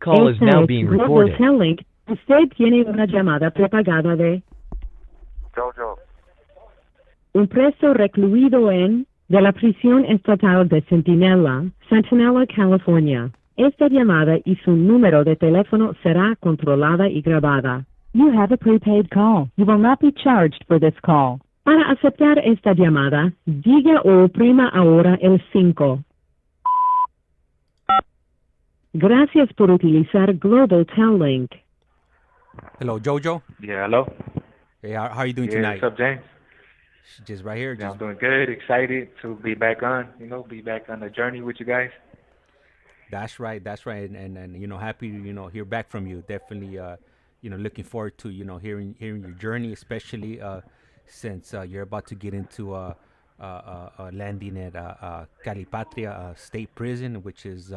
call is now Esta es being Global recorded. Telling. Usted tiene una llamada prepagada de JoJo. un preso recluido de la prisión estatal de Centinela, California. Esta llamada y su número de teléfono será controlada y grabada. You have a prepaid call. You will not be charged for this call. Para aceptar esta llamada, diga o oprima ahora el 5. Gracias por utilizar Global Tel Link. Hello, Jojo. Yeah, hello. Hey, how are you doing Yeah, tonight? what's up, James? Just right here. Yeah, Just I'm doing good. Excited to be back on. Be back on the journey with you guys. That's right. That's right. And happy to hear back from you. Definitely looking forward to hearing your journey, especially since you're about to get into landing at Calipatria State Prison, which is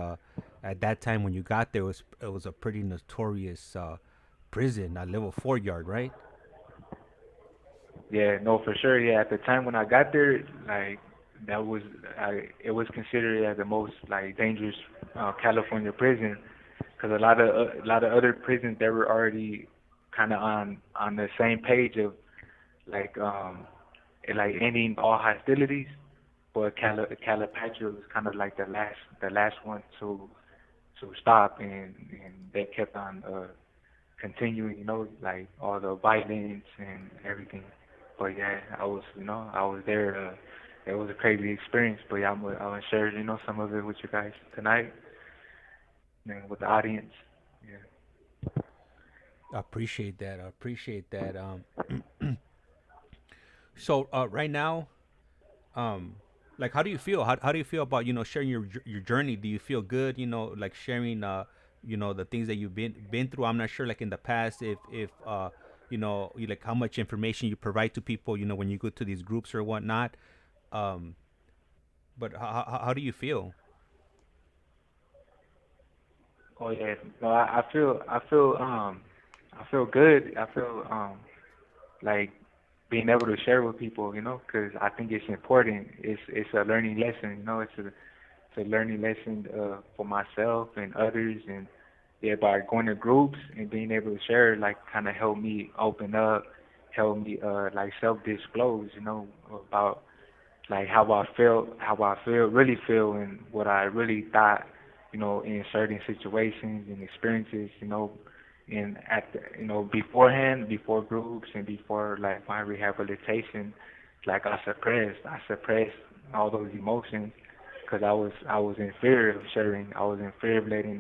at that time when you got there it was a pretty notorious prison, a level 4 yard, right? Yeah, no, for sure. Yeah, at the time when I got there, like it was considered as the most like dangerous California prison, because a lot of other prisons they were already kind of on the same page of like like ending all hostilities, but Calipatria was kind of like the last one to stop, and they kept on continuing, like all the violence and everything. But yeah, I was there. It was a crazy experience, but yeah, I'm gonna share, some of it with you guys tonight, and with the audience. Yeah. I appreciate that. I appreciate that. So right now, like, how do you feel? How do you feel about sharing your journey? Do you feel good? Like sharing the things that you've been through. I'm not sure, like in the past, if like how much information you provide to people, when you go to these groups or whatnot. Um, but how do you feel? Oh yeah. No, I feel good. I feel like being able to share with people, because I think it's important. It's a learning lesson, it's a learning lesson for myself and others, and yeah, by going to groups and being able to share, like, kind of help me open up, help me like self-disclose, about like really feel, and what I really thought, in certain situations and experiences, and beforehand, before groups and before like my rehabilitation, like I suppressed all those emotions, because I was in fear of sharing. I was in fear of letting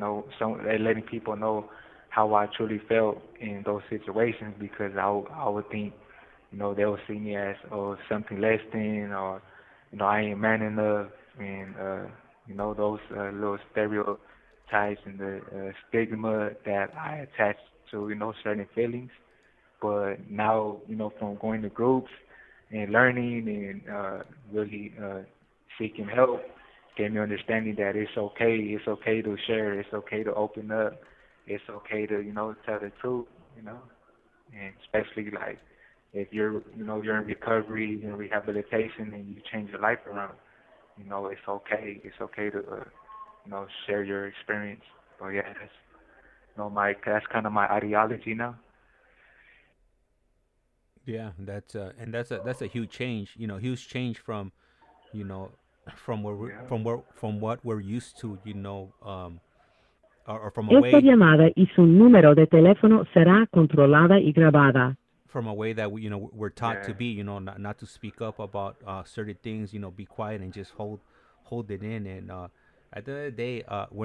people know how I truly felt in those situations, because I would think, they'll see me as, something less than, or I ain't man enough, and those little stereotypes and the stigma that I attach to, certain feelings. But now, from going to groups and learning, and really seeking help, gave me understanding that it's okay to share, it's okay to open up, it's okay to, tell the truth, you know, and especially like if you're in recovery and rehabilitation and you change your life around, it's okay. It's okay to share your experience. So yeah, that's kind of my ideology now. Yeah, that's a huge change. Huge change from you know Yeah. from what we're used to. Or Esta llamada y su número de teléfono será controlada y grabada. from a way that we're taught Yeah. to be. Not to speak up about certain things. Be quiet and just hold it in. And at the end of the day, Exactly.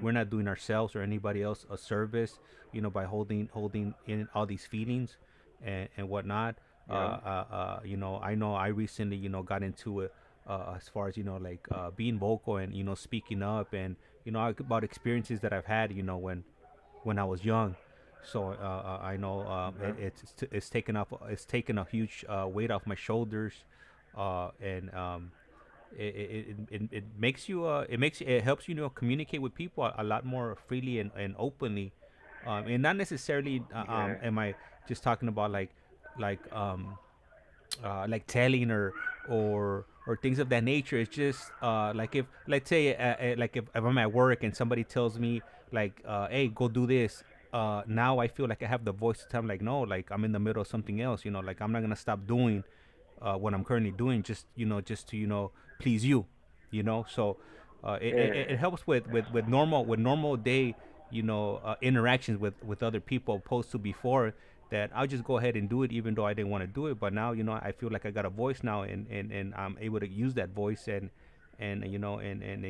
we're not doing ourselves or anybody else a service. By holding in all these feelings and whatnot. Yeah. I know I recently got into it, as far as like being vocal and speaking up, and about experiences that I've had when I was young. So I know Yeah. it's taken a huge weight off my shoulders, and it makes you it helps you communicate with people a lot more freely and openly, and not necessarily Yeah. am I just talking about like like telling or things of that nature. It's just like if let's say like if I'm at work and somebody tells me like, hey, go do this. Now I feel like I have the voice to tell them, like, no, like I'm in the middle of something else, like I'm not gonna stop doing what I'm currently doing, just just to please you, So it Yeah. helps with normal day, interactions with other people, opposed to before that I'll just go ahead and do it even though I didn't want to do it. But now I feel like I got a voice now, and I'm able to use that voice, and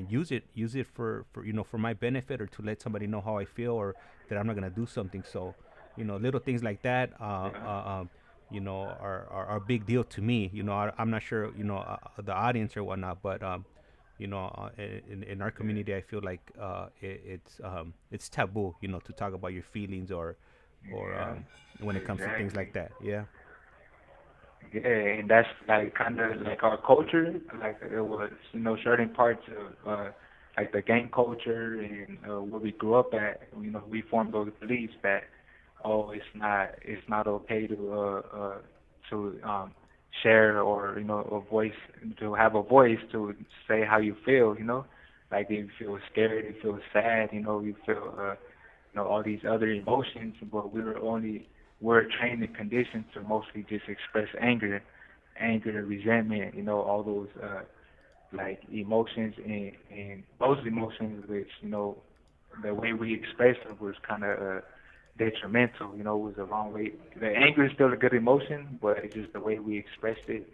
use it for for my benefit, or to let somebody know how I feel, or that I'm not gonna do something. So little things like that, Yeah. are a big deal to me. I'm not sure, the audience or whatnot, but in our community, I feel like it's taboo, to talk about your feelings, or Yeah. when it comes to things Exactly. like that. Yeah. Yeah, and that's like kind of like our culture. Like it was, certain parts of like the gang culture and where we grew up at. We formed those beliefs that it's not okay to share, or a voice, to have a voice to say how you feel. Like if you feel scared, you feel sad, you feel all these other emotions, but we're trained and conditioned to mostly just express anger, resentment, all those like emotions, and those emotions which the way we expressed them was kind of detrimental. Was the wrong way. The anger is still a good emotion, but it's just the way we expressed it,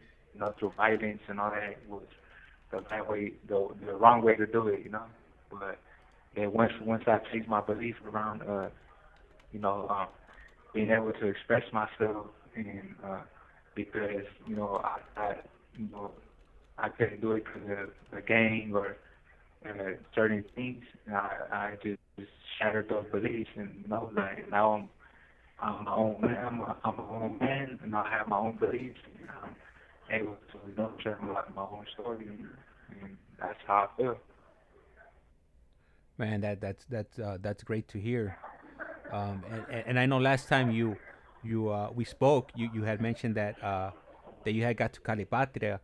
through violence and all that was the right way, the wrong way to do it. But yeah, once I changed my belief around you know um, being able to express myself, and because you know I couldn't do it because of the gang or certain things. I just shattered those beliefs, and like now I'm my own man. I'm my own man, and I have my own beliefs, and I'm able to share my own story, and that's how I feel. Man, that's great to hear. And I know last time you we spoke, you had mentioned that you had got to Calipatria.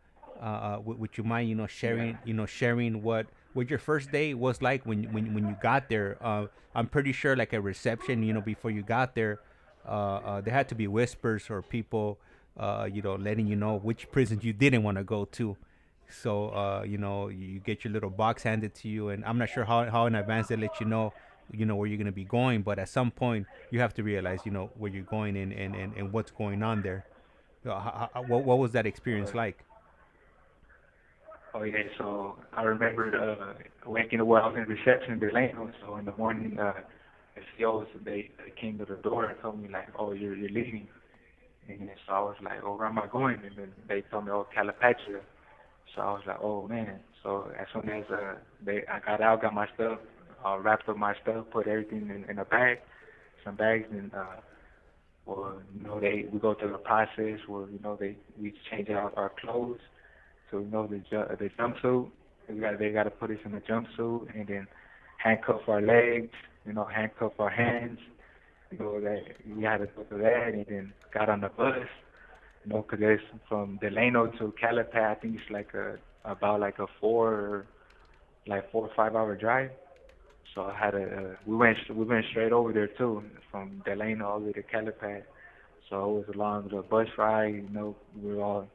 Would you mind Yeah. sharing what your first day was like when you got there? I'm pretty sure, like, a reception, before you got there, there had to be whispers, or people letting you know which prisons you didn't want to go to. So you get your little box handed to you, and I'm not sure how in advance they let you know where you're gonna be going, but at some point you have to realize where you're going, and what's going on there. What was that experience Uh, like? Oh yeah, so I remember waking up. Well, I was in reception in Delano, so in the morning, the COs they came to the door and told me like, "Oh, you're leaving," and then, so I was like, "Oh, where am I going?" And then they told me, "Oh, Calipatria." So I was like, "Oh man!" So as soon as I got out, got my stuff, wrapped up my stuff, put everything in a bag, some bags, and well, we go through the process where we change out our clothes. So the jumpsuit, they got to put us in the jumpsuit, and then handcuff our legs, handcuff our hands. That we had to go through that, and then got on the bus. Because there's from Delano to Calipat, I think it's like about like a 4 or 5 hour drive. So I had we went straight over there too, from Delano all the way to Calipat. So it was along the bus ride. We were all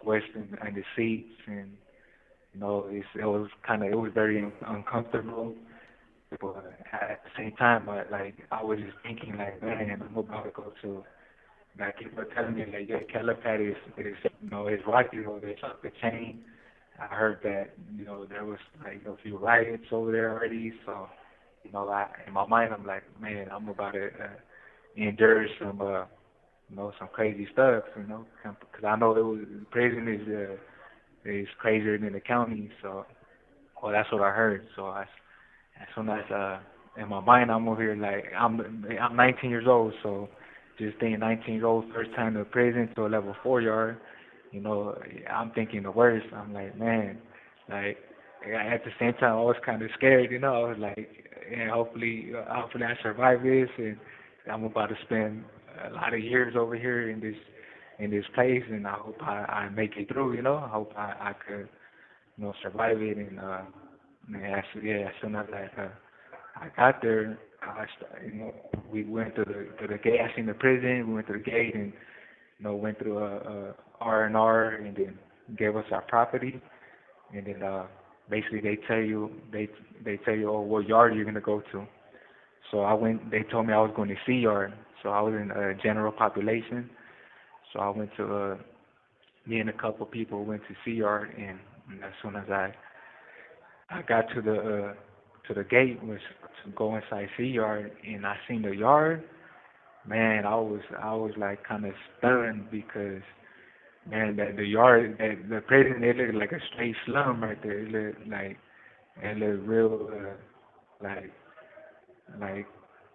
squished in the seats, and it was very uncomfortable. But at the same time, I was just thinking like, man, I'm about to go to. Like people are telling me like, yeah, Calipat is rocky over there, it's off the chain. I heard that there was like a few riots over there already, so in my mind I'm like, man, I'm about to endure some crazy stuff, because I know prison is crazier than the county. So, well, that's what I heard. So as soon as in my mind I'm over here like I'm 19 years old, so just thinking 19 years old, first time to prison to a level 4 yard, I'm thinking the worst. I'm like, man, like at the same time I was kind of scared, I was like, yeah, hopefully I survive this, and I'm about to spend a lot of years over here in this place, and I hope I make it through. I hope I could survive it, and yeah, as soon as I got there. We went to the gate. I seen the prison. We went to the gate and went through a R&R and then gave us our property. And then basically they tell you, oh, what yard you're gonna go to. So I went. They told me I was going to C yard. So I was in general population. So I went to me and a couple people went to C yard, and as soon as I got to the gate was to go inside C yard, and I seen the yard. Man, I was like kind of stunned because man, that the yard, that the prison, it looked like a straight slum right there. It looked real like like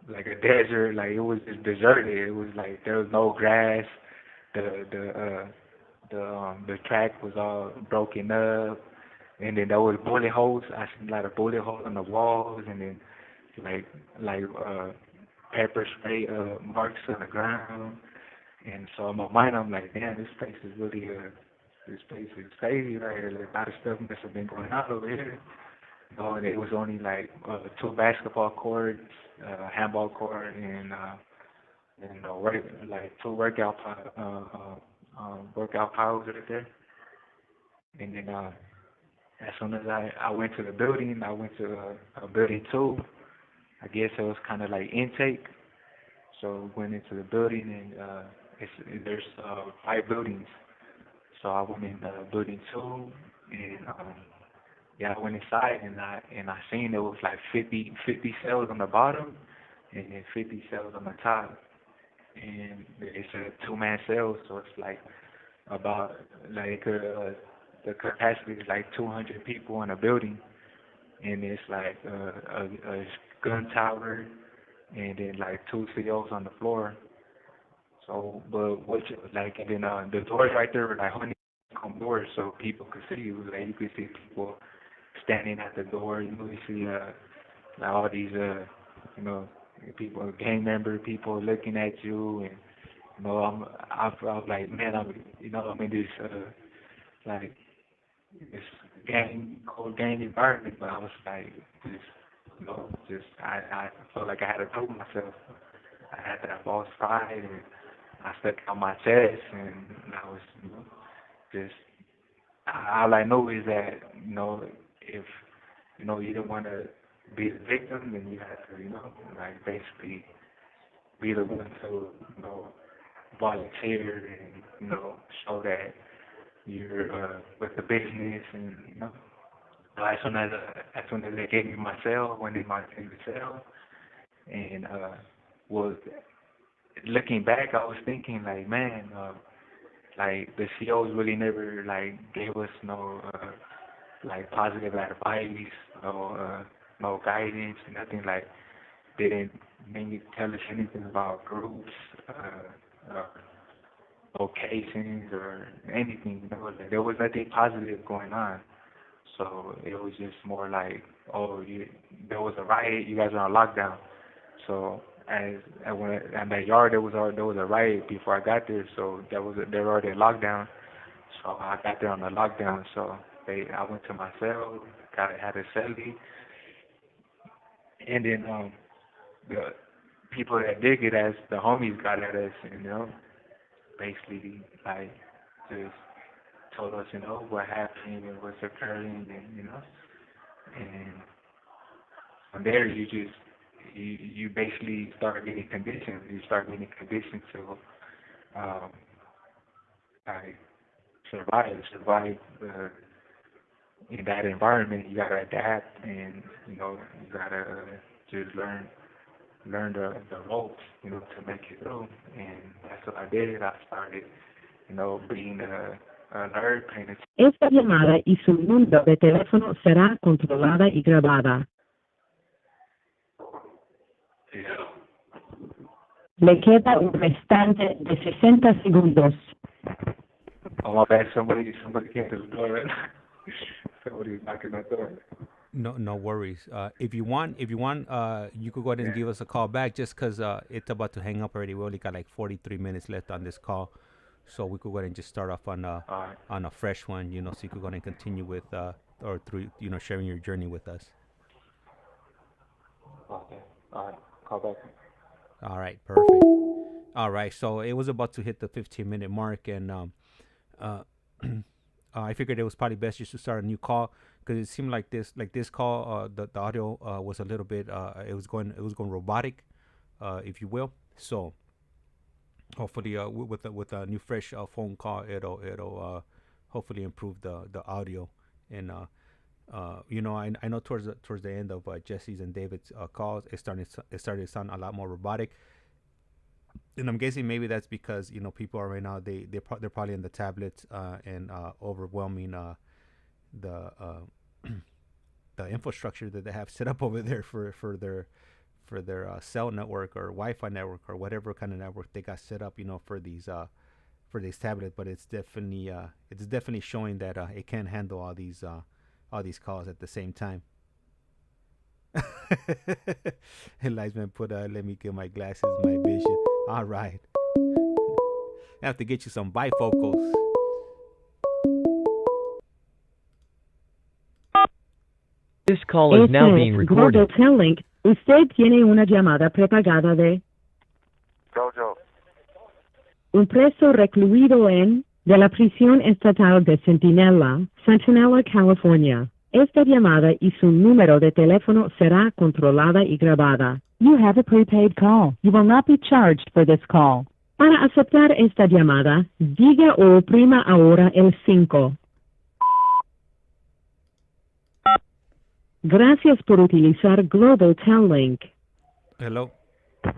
like a desert. Like it was just deserted. It was like there was no grass. The the uh the track was all broken up, and then there was bullet holes. I seen a lot of bullet holes on the walls, and then like like uh pepper spray marks on the ground. And so in my mind, I'm like, damn, this place is really this place is crazy right here. Like, a lot of stuff must have been going on over here. And it was only like two basketball courts, handball court, and like two workout piles right there. And then as soon as I went to the building, I went to a building two. I guess it was kind of like intake. So we went into the building, and there's 5 buildings. So I went in building two, and yeah, I went inside, and I seen there was like 50 cells on the bottom, and then 50 cells on the top, and it's a two-man cell, so it's like about like the capacity is like 200 people in a building, and it's like a gun tower, and then like 2 COs on the floor. So, but like, and then the doors right there were like honeycomb doors, so people could see you. Like you could see people standing at the door. You know, you see like all these you know, people, gang member people looking at you, and I was like, man, I'm in this like this cold gang environment, but I was like, I felt like I had to prove myself. I had that false pride, and I stuck out my chest, and I was, just all I know is that, if you don't want to be the victim, then you have to, like basically be the one to, volunteer and, show that you're with the business, and but as soon as they gave me my cell, went in my favorite cell, and was looking back, I was thinking like, man, like the COs really never like gave us no like positive advice, no guidance, nothing. Like they didn't maybe tell us anything about groups, uh, locations, or anything. Like, there was nothing positive going on. So it was just more like, oh, there was a riot, you guys are on lockdown. So in that yard there was a riot before I got there, so they were already in lockdown. So I got there on the lockdown. So I went to my cell, had a cellie, and then the people that did it, as the homies got at us, basically like just told us, what happened and what's occurring, and from there you basically start getting conditioned. You start getting conditioned to like survive in that environment. You gotta adapt, and you gotta just learn the ropes, to make it through. And that's what I did. I started, being alert, paying attention. Esta llamada y su número de teléfono será controlada y grabada. Yeah. Le queda un restante de 60 segundos. Oh, my bad. Somebody came to the door right now. Somebody's knocking on the door. No worries. If you want, you could go ahead and give us a call back, just because it's about to hang up already. We only got like 43 minutes left on this call, so we could go ahead and just start off on a fresh one, so you could go ahead and continue with or through, sharing your journey with us. Call back. All right, perfect. All right, so it was about to hit the 15-minute mark, and uh, I figured it was probably best just to start a new call because it seemed like this call, the audio was a little bit, it was going robotic, if you will. So hopefully, with a new fresh phone call, it'll hopefully improve the audio. And I know towards the end of Jesse's and David's calls, it started to sound a lot more robotic. And I'm guessing maybe that's because people are right now, they're probably in the tablets and overwhelming the the infrastructure that they have set up over there for their cell network or Wi-Fi network or whatever kind of network they got set up, for these tablets. But it's definitely showing that it can't handle all these calls at the same time. And Lightsman put, let me get my glasses, my vision. All right, I have to get you some bifocals. This call is now Este being es recorded. Global Telling. Usted tiene una llamada prepagada de Jojo. un preso recluido de la prisión estatal de Centinela, California. Esta llamada y su número de teléfono será controlada y grabada. You have a prepaid call. You will not be charged for this call. Para aceptar esta llamada, diga o oprima ahora el 5. Gracias por utilizar Global Telling. Hello.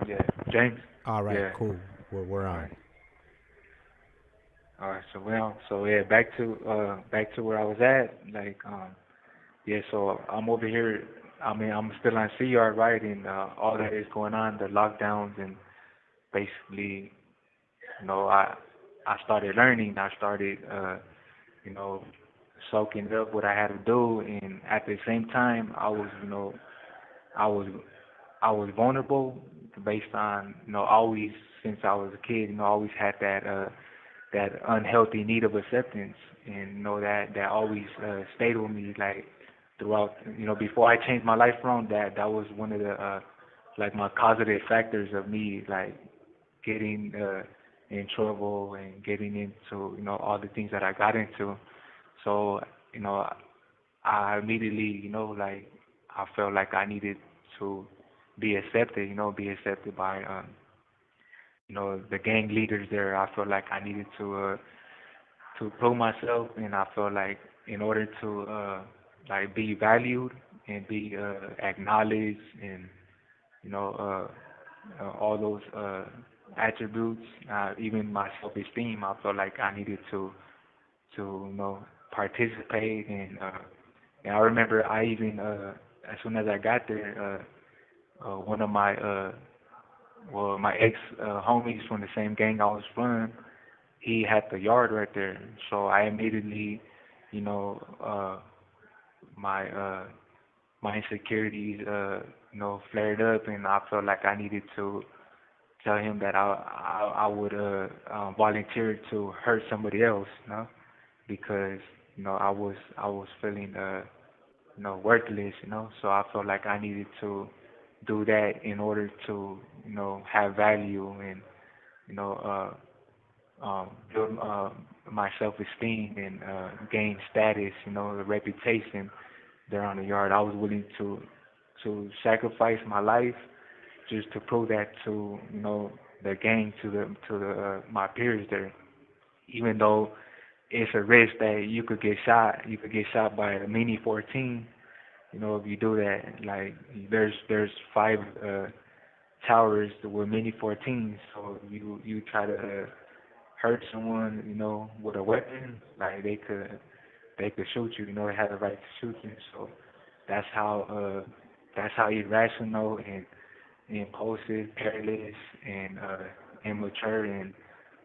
Yeah, James. All right, Yeah. cool. We're on. All right. So yeah, back to where I was at. Like yeah. So I'm over here. I mean, I'm still on CR, right? And all that is going on, the lockdowns, and basically, I started learning. I started you know soaking up what I had to do, and at the same time, I was I was vulnerable based on always since I was a kid, always had that unhealthy need of acceptance, and that always stayed with me like throughout, before I changed my life around. That was one of the like my causative factors of me like getting in trouble and getting into all the things that I got into. So you know I immediately like I felt like I needed to be accepted, be accepted by the gang leaders there. I felt like I needed to prove myself, and I felt like in order to like be valued and be acknowledged, and all those attributes, even my self-esteem, I felt like I needed to participate. And I remember I even as soon as I got there, one of my my ex homies from the same gang I was from, he had the yard right there. So I immediately, you know, my my insecurities, flared up, and I felt like I needed to tell him that I would volunteer to hurt somebody else, because I was feeling worthless, So I felt like I needed to do that in order to have value, and you know build my self-esteem, and gain status, the reputation there on the yard. I was willing to sacrifice my life just to prove that to the gang, to the my peers there, even though it's a risk that you could get shot. You could get shot by a Mini 14. If you do that, like there's 5 towers with Mini 14s. So you try to hurt someone, with a weapon, like they could shoot you. They have the right to shoot you. So that's how irrational and impulsive, careless, and immature, and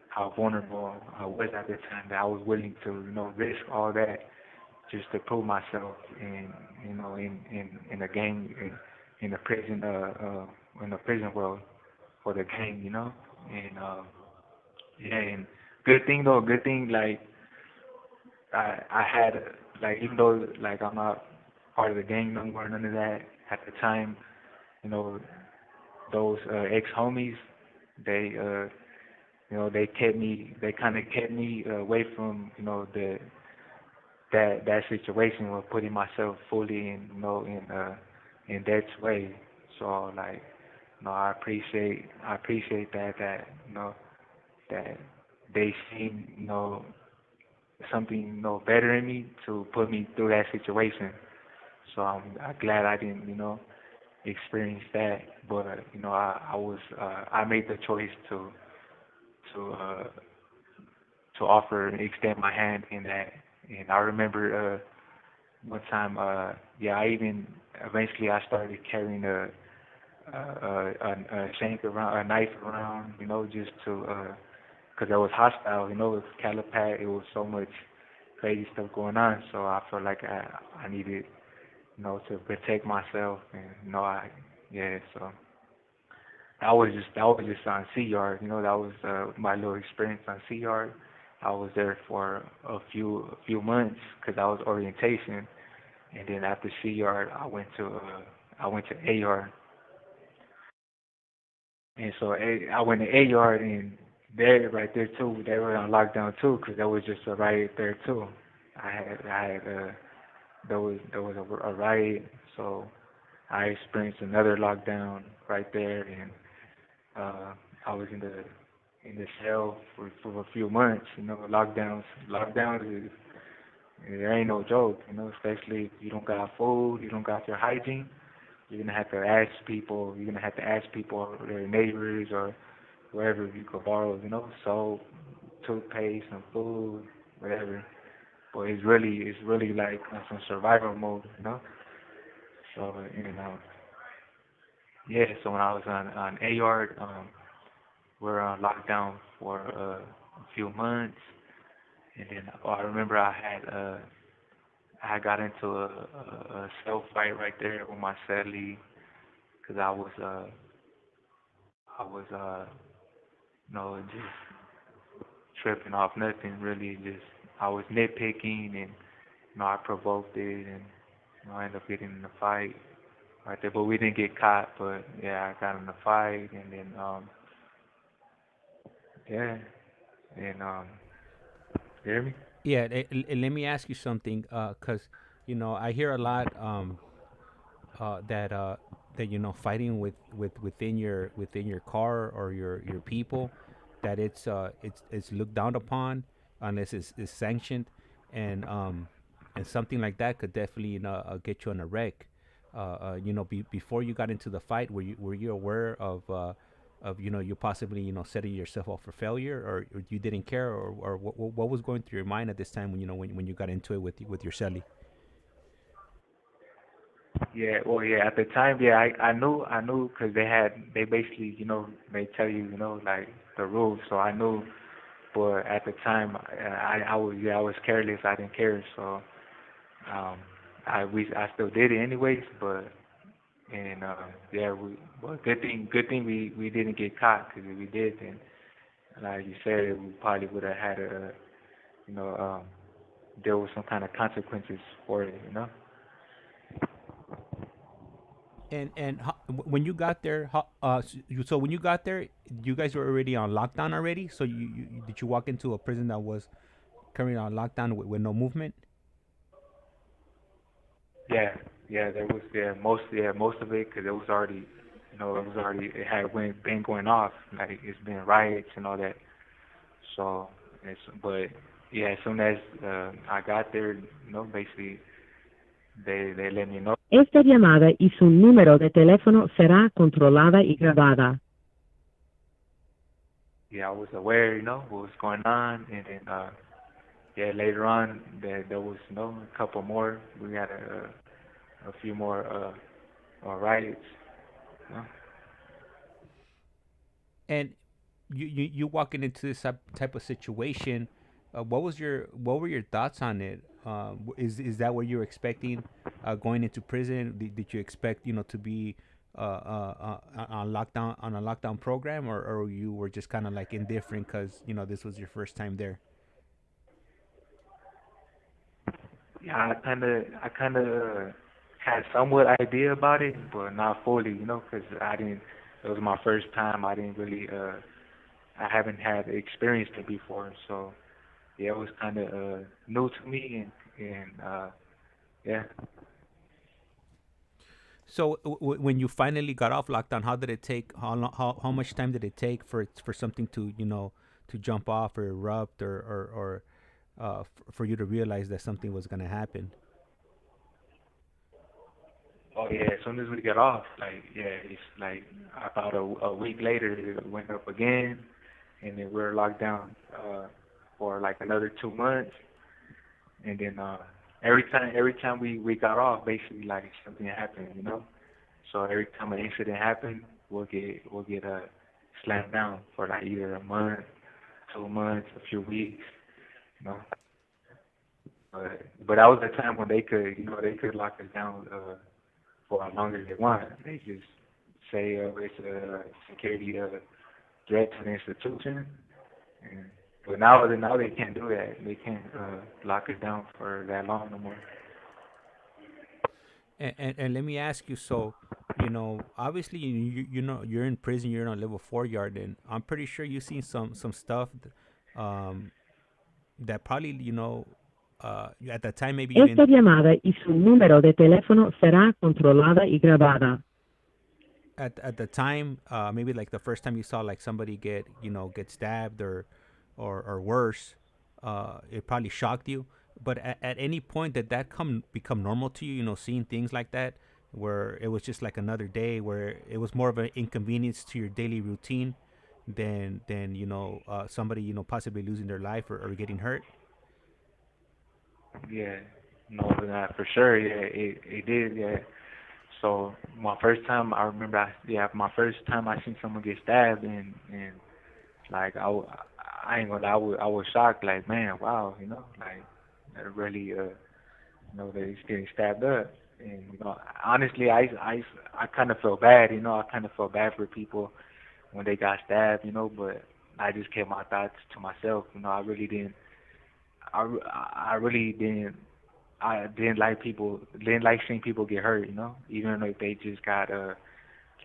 how vulnerable I was at the time, that I was willing to risk all that just to prove myself in the gang, in the prison in the prison world for the gang, and yeah. And good thing, like I had, like, even though like I'm not part of the gang no more, none of that at the time, you know those ex-homies, they they kind of kept me away from that situation with putting myself fully in in that way. So like I appreciate that that they seen something better in me to put me through that situation. So I'm glad I didn't experience that, but I made the choice to uh to offer and extend my hand in that. And I remember one time, I even eventually I started carrying a shank around, a knife around, just to, because it was hostile, it was Calipat, it was so much crazy stuff going on, so I felt like I needed, to protect myself, and so that was just on Sea Yard, that was my little experience on Sea Yard. I was there for a few months because I was orientation, and then after Sea Yard, I went to A Yard, and so I went to A Yard, and there right there too, they were on lockdown too because there was just a riot there too. I had there was a riot, so I experienced another lockdown right there, and I was in the cell for a few months. Lockdowns is there ain't no joke. Especially if you don't got food, you don't got your hygiene. You're gonna have to ask people. You're gonna have to ask people, their neighbors or wherever you could borrow, soap, toothpaste, some food, whatever. But it's really like some survival mode. So yeah. So when I was on A Yard, we're on lockdown for a few months, and then I remember I got into a self fight right there with my cellie because I was just tripping off nothing really. Just I was nitpicking, and I provoked it, and I ended up getting in a fight right there. But we didn't get caught. But yeah, I got in a fight, and then yeah, and you hear me? Yeah, let me ask you something, cause I hear a lot that fighting within your car or your people, that it's looked down upon unless it's sanctioned, and something like that could definitely get you on a wreck. Before you got into the fight, were you aware of you possibly setting yourself up for failure, or you didn't care, or what was going through your mind at this time when when you got into it with your celly? Yeah, well, yeah. At the time, yeah, I knew, because they basically, they tell you, like the rules. So I knew, but at the time, I was careless. I didn't care. So um, I still did it anyways. But and yeah, but good thing we didn't get caught, because if we did, then like you said, we probably would have had you know, um, there was some kind of consequences for it. When you got there, so when you got there, you guys were already on lockdown already. So did you walk into a prison that was currently on lockdown with no movement? Yeah, yeah, there was, most of it, because it was already, it had been going off, like it's been riots and all that. So but yeah, as soon as I got there, basically they let me know. Esta llamada y su número de teléfono será controlada y grabada. Yeah, I was aware, what was going on, and then yeah, later on there was, a couple more. We had a few more riots. You know? And you walking into this type of situation, what were your thoughts on it? Is that what you were expecting, going into prison? Did you expect to be on a lockdown program, or you were just kind of like indifferent because this was your first time there? Yeah, I kind of had somewhat idea about it, but not fully, because I didn't. it was my first time. I didn't really I haven't had experienced it before, so yeah, it was kind of new to me, and yeah. So when you finally got off lockdown, how did it take? How much time did it take for something to to jump off or erupt or for you to realize that something was gonna happen? Oh yeah, as soon as we got off, like yeah, it's like about a week later it went up again, and then we were locked down for like another 2 months, and then every time we got off, basically like something happened, you know. So every time an incident happened, we'll get slammed down for like either a month, 2 months, a few weeks, you know. But that was the time when they could lock us down for as long as they want. They just say it's a security threat to the institution. And, but now they can't do that. They can't lock us down for that long no more. And let me ask you, so obviously you're in prison, you're in a level 4 yard, and I'm pretty sure you've seen some stuff um, that probably at the time maybe you Esta didn't. llamada y su número de teléfono será controlada y grabada. At the time, maybe like the first time you saw like somebody get stabbed or worse, it probably shocked you. But at any point did that come become normal to you? Seeing things like that, where it was just like another day, where it was more of an inconvenience to your daily routine than somebody possibly losing their life or getting hurt. Yeah, no, for sure. Yeah, it did. Yeah. So my first time, I remember. My first time I seen someone get stabbed, and like I ain't gonna lie, I was shocked. Like man, wow, like that really that he's getting stabbed up. And honestly, I kind of felt bad. I kind of felt bad for people when they got stabbed. But I just kept my thoughts to myself. I really didn't. I really didn't. I didn't like seeing people get hurt. Even if they just got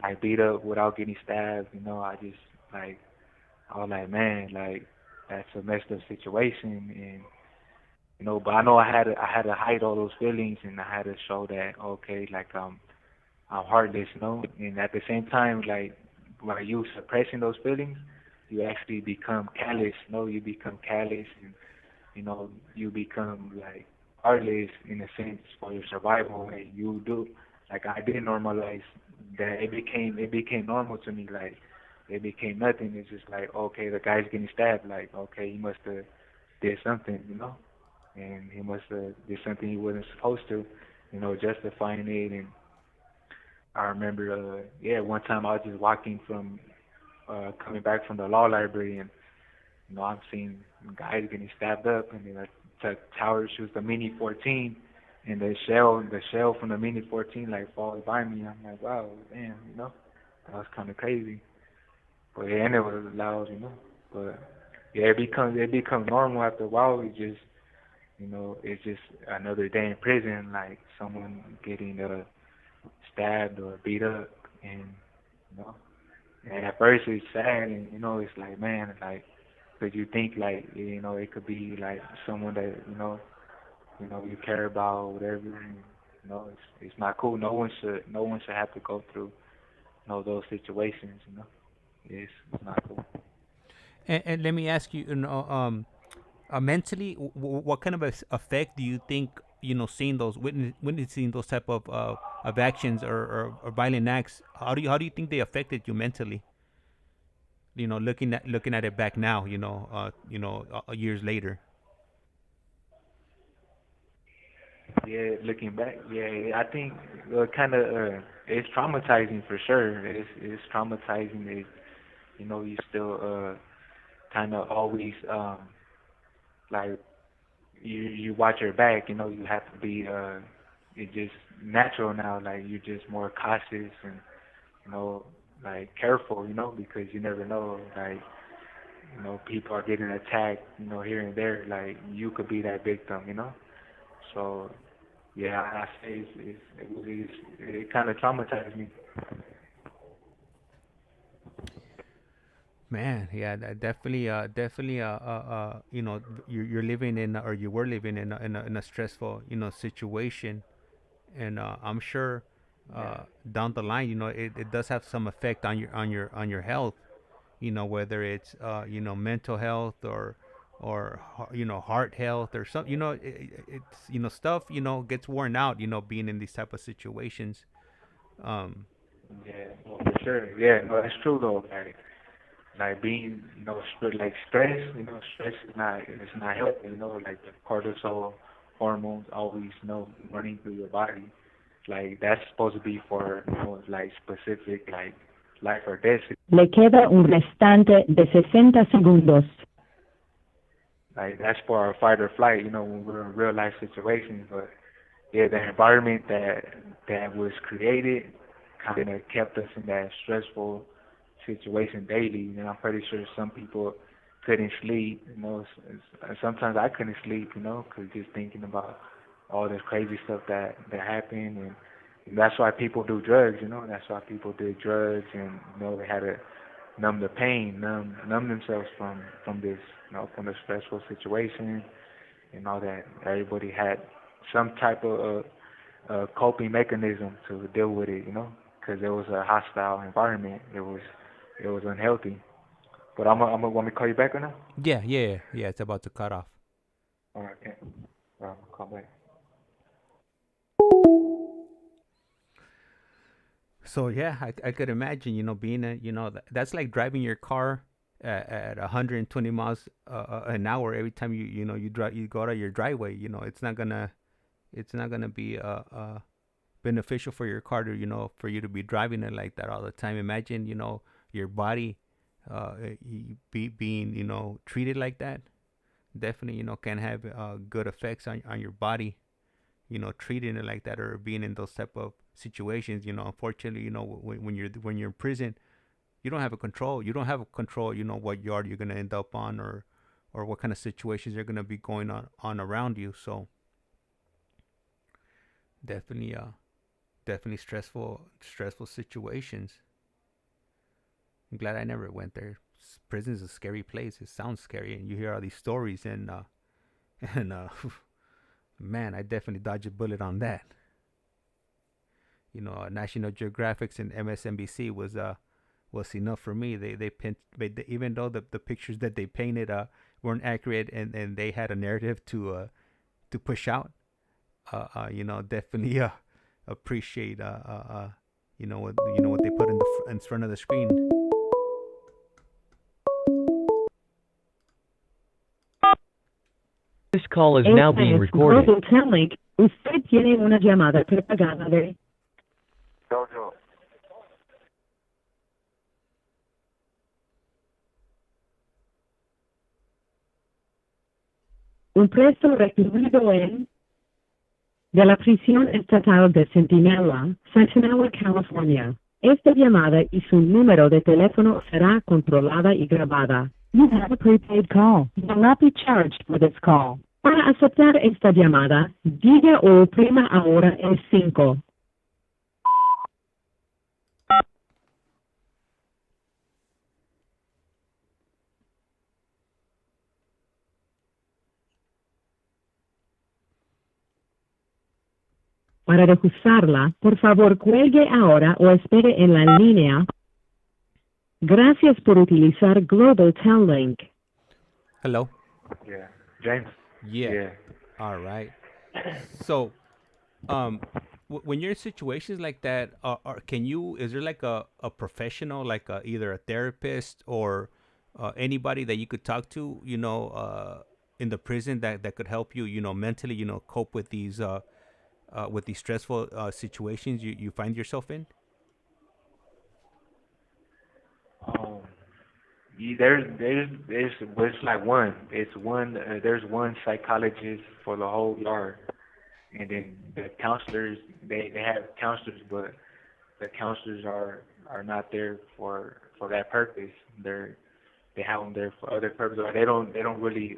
like beat up without getting stabbed. I just like I was like, man, like that's a messed up situation, and but I know I had to hide all those feelings, and I had to show that okay, like I'm heartless, and at the same time, like while you suppressing those feelings, you actually become callous, you become callous, and you become like heartless in a sense for your survival, and you do like I did normalize that it became normal to me, like it became nothing. It's just like okay, the guy's getting stabbed, like okay, he must have did something, and he must have did something he wasn't supposed to, justifying it. And I remember, yeah, one time I was just walking from, coming back from the law library, and I'm seeing guys getting stabbed up, and then the tower shoots the Mini 14, and the shell from the Mini 14 like falls by me. I'm like, wow, damn, that was kind of crazy. But yeah, and it was loud, But yeah, it becomes normal after a while. It's just another day in prison, like someone getting stabbed or beat up, and you know, and at first it's sad, and it's like man, like, cause you think like it could be like someone that you care about, whatever, and it's not cool. No one should have to go through those situations. It's not cool. And let me ask you, mentally, what kind of effect do you think seeing those witnessing those type of actions or violent acts? How do you think they affected you mentally? Looking at it back now, years later. Yeah, looking back, yeah, I think kind of it's traumatizing for sure. It's traumatizing. You still kind of always like you watch your back. You have to be it's just natural now. Like you're just more cautious and like careful. Because you never know. Like people are getting attacked. Here and there. Like you could be that victim. So yeah, I say it kind of traumatized me. Man, yeah, definitely, definitely, you're living in, or you were living in a stressful, situation, and I'm sure, Yeah. down the line, it does have some effect on your health, whether it's, mental health, or heart health, or some, it's, stuff, gets worn out, being in these type of situations. Um, Yeah, no, for sure. Yeah, no, that's true though. Like being, like stress, stress is not healthy. Like the cortisol hormones always, running through your body. Like that's supposed to be for, like specific, like life or death. Le queda un restante de 60 segundos. Like that's for our fight or flight. When we're in real life situations. But yeah, the environment that was created kind of kept us in that stressful situation daily. I'm pretty sure some people couldn't sleep. Sometimes I couldn't sleep. Because just thinking about all this crazy stuff that happened, and that's why people do drugs. That's why people did drugs, and they had to numb the pain, numb themselves from this, from the stressful situation and all that. Everybody had some type of coping mechanism to deal with it, because it was a hostile environment. It was unhealthy. But I'm gonna want me to call you back or not? yeah, yeah, yeah. It's about to cut off. All right, okay. I'll call back. So yeah, I could imagine, being a, that's like driving your car at 120 miles an hour every time you drive, you go out of your driveway. It's not gonna be beneficial for your car to, for you to be driving it like that all the time. Imagine, your body being, treated like that. Definitely, can have good effects on your body, treating it like that, or being in those type of situations. Unfortunately, when you're in prison, you don't have a control. You don't have a control. What yard you're gonna end up on, or what kind of situations are gonna be going on around you. So definitely, definitely stressful situations. I'm glad I never went there. Prison is a scary place. It sounds scary, and you hear all these stories, and and man, I definitely dodged a bullet on that. National Geographics and MSNBC was enough for me. Even though the pictures that they painted weren't accurate, and they had a narrative to push out. Definitely appreciate what they put in front of the screen. This call is now Esta being es recorded. Global Telling. Usted tiene una llamada prepagada de Jojo. un preso recluido en de la prisión estatal de Centinela, California. Esta llamada y su número de teléfono será controlada y grabada. You have a prepaid call. You will not be charged for this call. Para aceptar esta llamada, diga o oprima ahora el 5. Para rehusarla, por favor cuelgue ahora o espere en la línea. Gracias por utilizar Global Tel Link. Hello. Yeah, James. Yeah. Yeah. All right. So, um, when you're in situations like that, is there like a professional, like either a therapist or anybody that you could talk to, in the prison that could help you, mentally, cope with these stressful situations you find yourself in? Um, there's it's like one. It's one. There's one psychologist for the whole yard, and then the counselors. They have counselors, but the counselors are not there for that purpose. They have them there for other purposes. Or they don't really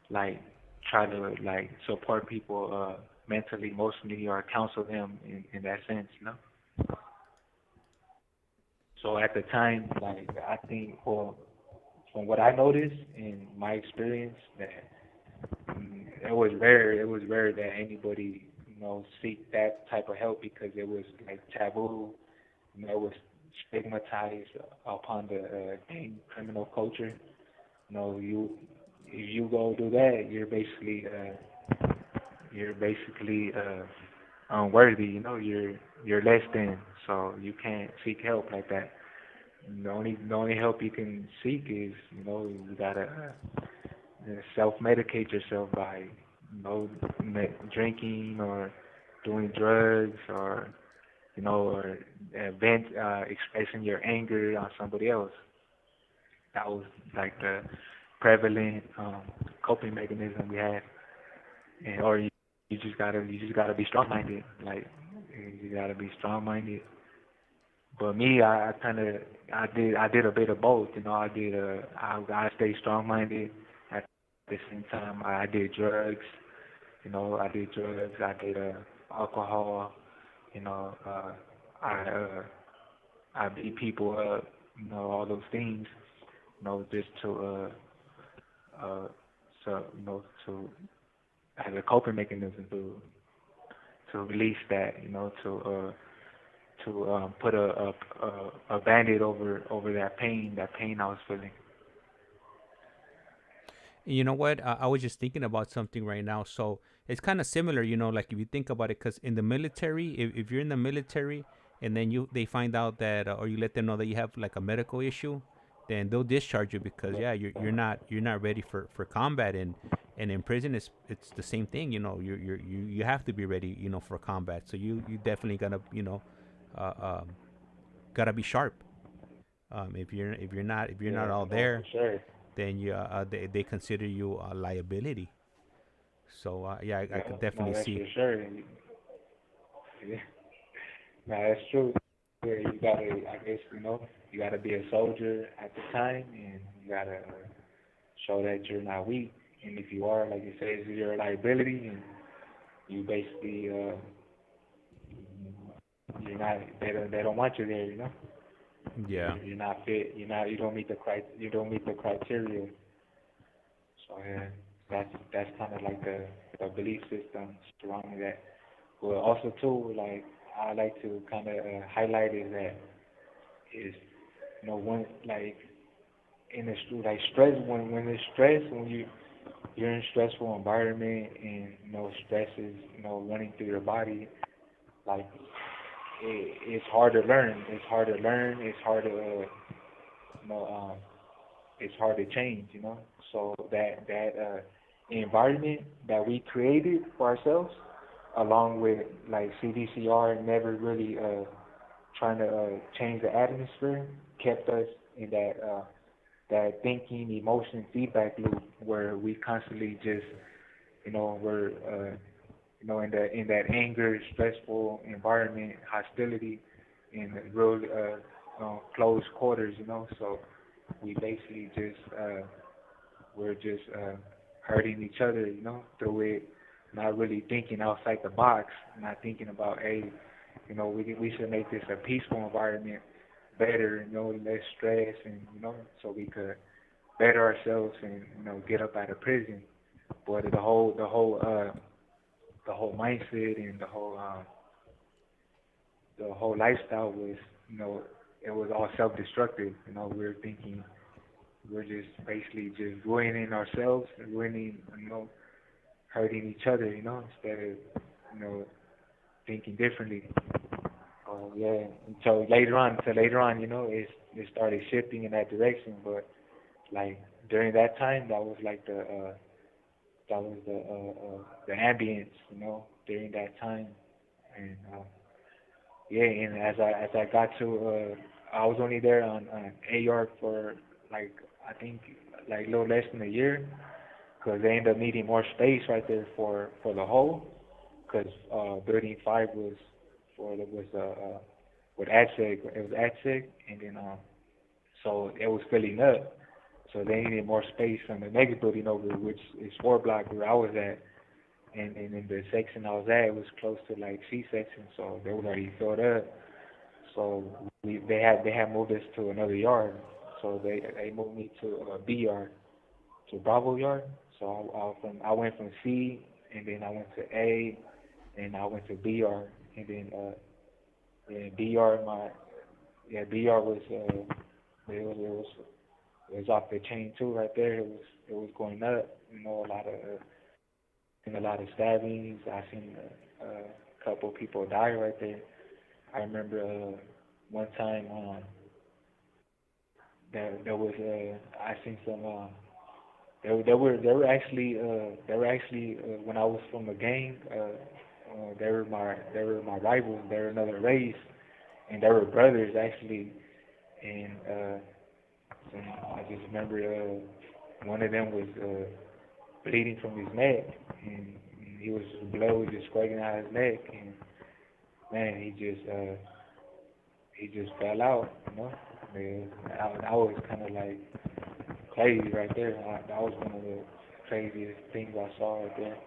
like try to like support people mentally, emotionally, or counsel them in that sense. So at the time, like I think, well, from what I noticed in my experience, that it was rare that anybody, seek that type of help because it was like taboo, it was stigmatized upon the gang criminal culture. You if you go do that, you're basically unworthy. You're less than, so you can't seek help like that. The only help you can seek is you gotta self-medicate yourself by drinking or doing drugs or or expressing your anger on somebody else. That was like the prevalent coping mechanism we had, or you just gotta be strong-minded. Like you gotta be strong-minded. But me, I kind of I did a bit of both. I stayed strong-minded. At the same time, I did drugs. I did drugs. I did alcohol. You know, I I beat people up. All those things. Just uh so to as a coping mechanism to release that. To put a band-aid over that pain I was feeling. You know what? I was just thinking about something right now. So it's kind of similar, like if you think about it, because in the military, if you're in the military and then they find out that, or you let them know that you have like a medical issue, then they'll discharge you because yeah, you're not ready for combat. And in prison, it's the same thing. You have to be ready, for combat. So you definitely uh, um, gotta be sharp. If you're not Yeah, all no, for there, sure. then they consider you a liability. So yeah, I Yeah, could no, definitely that's see. for sure. Yeah, no, that's true. Yeah, you gotta, I guess, you gotta be a soldier at the time, and you gotta show that you're not weak. And if you are, like you say, you're a liability, and you basically, you're not. They don't want you there. Yeah. You're not fit. You don't meet the You don't meet the criteria. So yeah, that's kind of like the belief system surrounding that. But also too, like I like to kind of highlight is when like in the like stress when there's stress when you're in a stressful environment and stress is running through your body, like it's hard to learn. It's hard to learn. It's hard to you know um it's hard to change. So that environment that we created for ourselves, along with like CDCR never really trying to change the atmosphere, kept us in that thinking, emotion feedback loop where we constantly just we're in that anger, stressful environment, hostility, in real close quarters. So we basically just we're just hurting each other, through it, not really thinking outside the box, not thinking about, hey, we should make this a peaceful environment, better, less stress, and so we could better ourselves and get up out of prison. But the whole mindset and the whole lifestyle was, it was all self-destructive. We were thinking we're just basically just ruining ourselves, and ruining, hurting each other, instead of, thinking differently. Yeah. So later on, it started shifting in that direction. But like during that time, that was the ambience, during that time. And yeah, and as I got to, I was only there on AR for like I think like a little less than a year, because they ended up needing more space right there for the hole, because building 5 was with ADSEG, it was ADSEG, and then so it was filling up, so they needed more space on the next building over, which is 4 block where I was at, and in the section I was at, it was close to like C section, so they was already filled up. So they had moved us to another yard, so they moved me to B yard, to Bravo yard. So I went from C, and then I went to A, and I went to B yard, and then yeah, B yard B yard was it was off the chain too right there. It was going up, a lot of stabbings. I seen a couple people die right there. I remember one time there was I seen some they were actually when I was from a gang they were my rivals. They were another race, and they were brothers actually. And I just remember one of them was bleeding from his neck, and he was blood was just squirting out his neck, and man, he just fell out, Man, I was kind of like crazy right there. That was one of the craziest things I saw right there.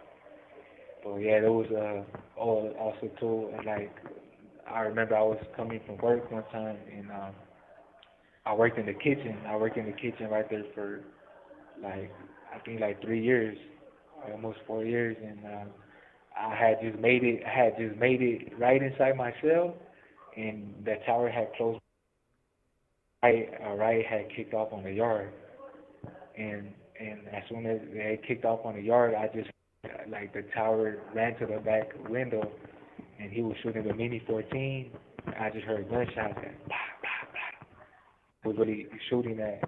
But yeah, there was also too, and like I remember I was coming from work one time, and I worked in the kitchen. I worked in the kitchen right there for like I think like 3 years, almost 4 years, and I had just made it. I had just made it right inside my cell, and the tower had closed. A riot had kicked off on the yard, and as soon as they kicked off on the yard, I just like the tower ran to the back window, and he was shooting the Mini 14. I just heard gunshots and blah blah blah. He was really shooting at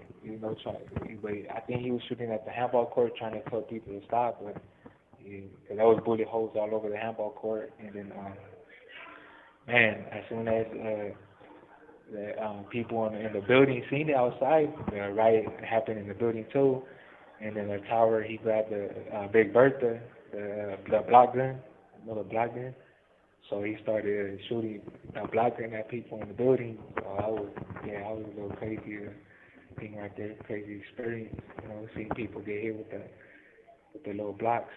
but I think he was shooting at the handball court, trying to tell people to stop, but yeah, 'cause there was bullet holes all over the handball court, and then man, as soon as the people in the building seen it outside, the riot happened in the building too, and then the tower he grabbed the Big Bertha, the block gun, another block gun. So he started shooting a block gun at people in the building. So I was a little crazy thing right there, crazy experience. Seeing people get hit with the little blocks.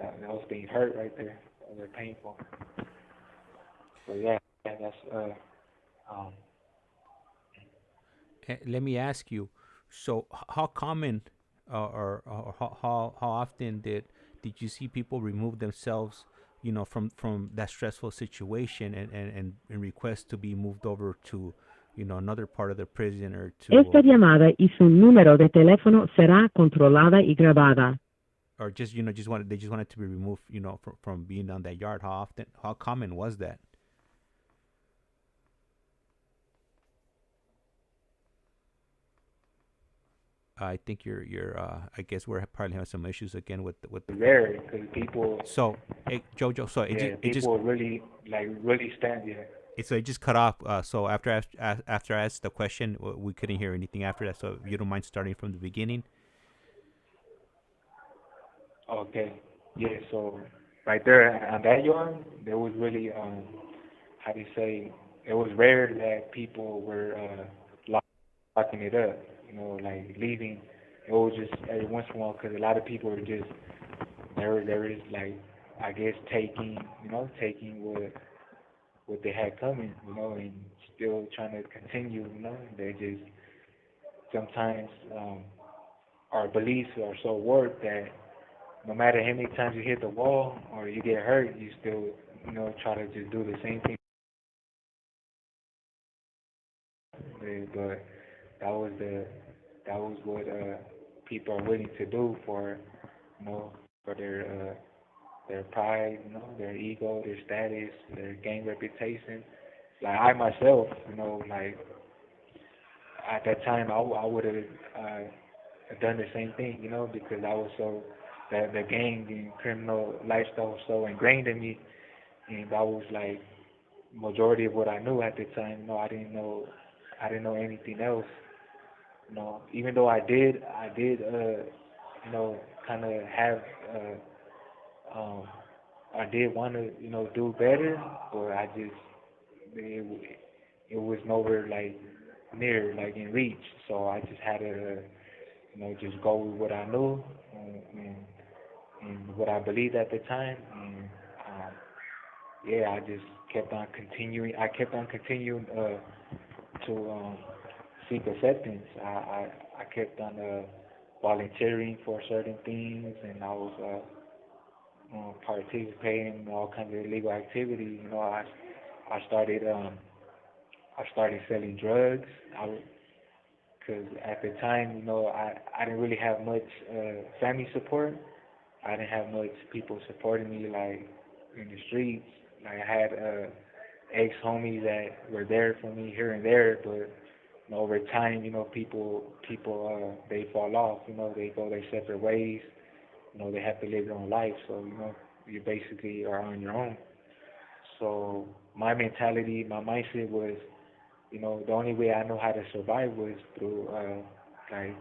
That was being hurt right there. That was painful. So yeah, that's Let me ask you. So, how common, or how often did you see people remove themselves, from that stressful situation, and request to be moved over to, another part of the prison, or Esta to, llamada y su número de teléfono será controlada y grabada. or just they just wanted to be removed, from being on that yard? How common was that? I think you're I guess we're probably having some issues again with the. rare because people, So, hey, Jojo, so people really stand there. it just cut off. So after I asked the question, we couldn't hear anything after that. So if you don't mind starting from the beginning. Okay. Yeah, so right there on that yard, there was really, how do you say, it was rare that people were locking it up, like leaving. It was just every once in a while because a lot of people were just, there is like, I guess taking what they had coming, and still trying to continue, They just, sometimes our beliefs are so warped that no matter how many times you hit the wall or you get hurt, you still, try to just do the same thing. But that was what people are willing to do for, for their pride, their ego, their status, their gang reputation. Like I myself, like at that time, I would have done the same thing, because I was so the gang and criminal lifestyle was so ingrained in me, and that was like majority of what I knew at the time. I didn't know anything else. Even though I did, kind of have, um, I did want to, do better, but it was nowhere like near, like in reach. So I just had to, just go with what I knew and what I believed at the time. And yeah, I just kept on continuing. I kept on continuing to seek acceptance. I kept on volunteering for certain things, and I was participating in all kinds of illegal activity. I started I started selling drugs. Because at the time, I didn't really have much family support. I didn't have much people supporting me like in the streets. Like I had ex homies that were there for me here and there, but over time, people they fall off. They go their separate ways. They have to live their own life. So you basically are on your own. So my mentality, my mindset was, the only way I know how to survive was through like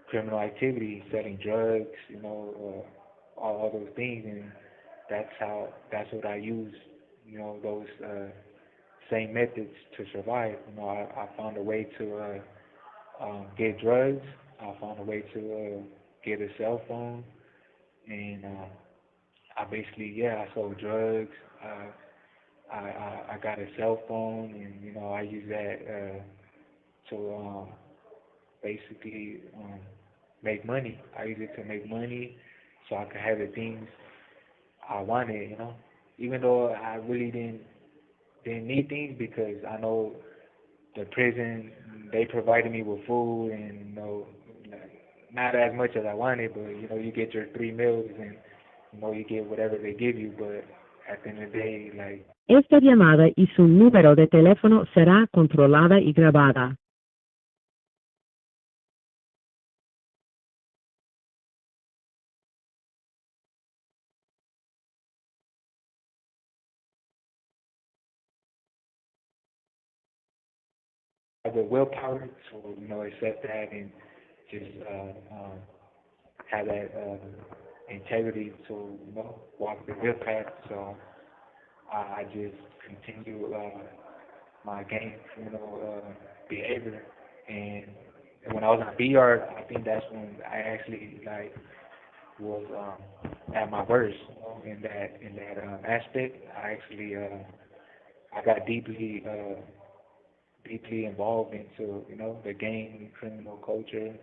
criminal activity, selling drugs, all those things, and that's what I use, those same methods to survive. I found a way to get drugs. I found a way to get a cell phone, and I basically, I sold drugs. I got a cell phone, and I use that to basically make money. I use it to make money, so I could have the things I wanted. Even though I really didn't need things, because I know the prison, they provided me with food, and not as much as I wanted, but you get your 3 meals, and you get whatever they give you. But at the end of the day, like, Esta llamada y su número de teléfono será controlada y grabada. have the willpower to accept that, and just have that integrity to walk the real path. So I just continue my gang criminal behavior, and when I was on BR, I think that's when I actually was at my worst, in that aspect. I actually I got deeply involved into the gang criminal culture,